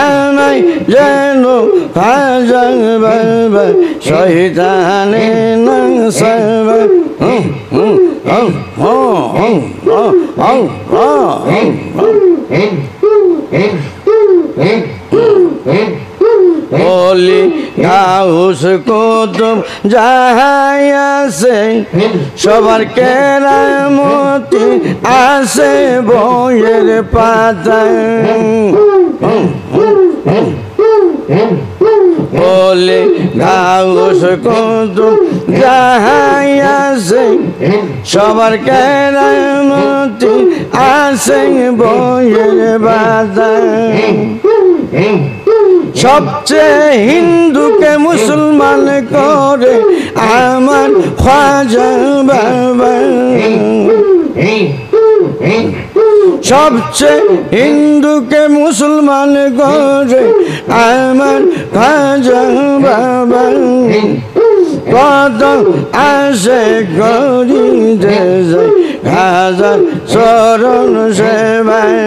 আমায় যেন খাজা বাবা শয়তানে না সাবা বলি গাউস কুতুব যাহাই আছে সবার কেরামতি আছে বইয়ের পাতায় বলি গাউস কুতুব যাহাই আছে সবার কেরামতি আছে বইয়ের পাতায় সবচেয়ে হিন্দুকে মুসলমান করে আমার খাজা বাবা সবচেয়ে হিন্দুকে মুসলমান করে আমার খাজা বাবা কত আসে করিতে যায় খাজার চরণ সেবায়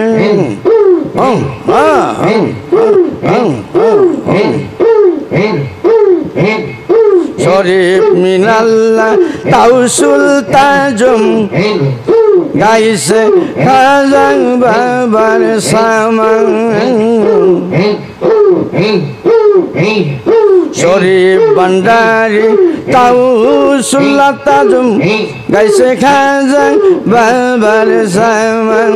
শরীফ মিনাল্লাহ তাউসুল তাজম গাইছে খাজা বাবার সামান শরীফ ভান্ডারী তাউসুল তাজম গাইছে খাজা বাবার সামান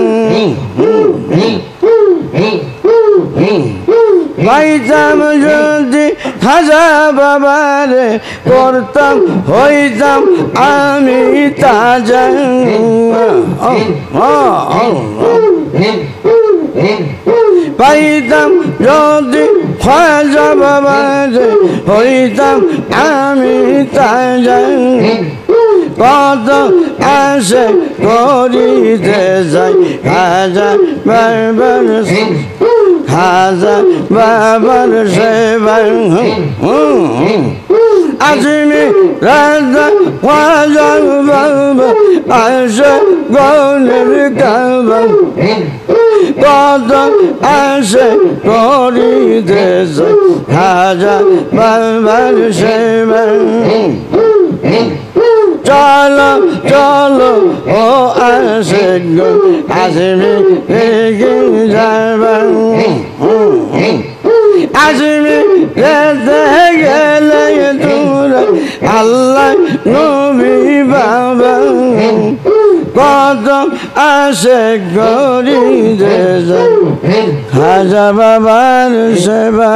গাইতাম যদি খাজা বাবারে করতাম হইতাম আমি তাজা পাইতাম যদি খাজা বাবারে হইতাম আমি তাজা কত আসে করিতে যাই খাজা বাবার খাজা বাবার সেবায় আজমি রাজা খাজা বাবা আসে গৌরের কাবা কত আসে করিতে যাই খাজা বাবার সেবায় চলো চলো ও আসে গো আসবি রেগে যাবা আসবি রেতে গেলে তোরা আল্লাহ নবী বাবা কত আসে গরিতে যায় খাজা বাবার সেবা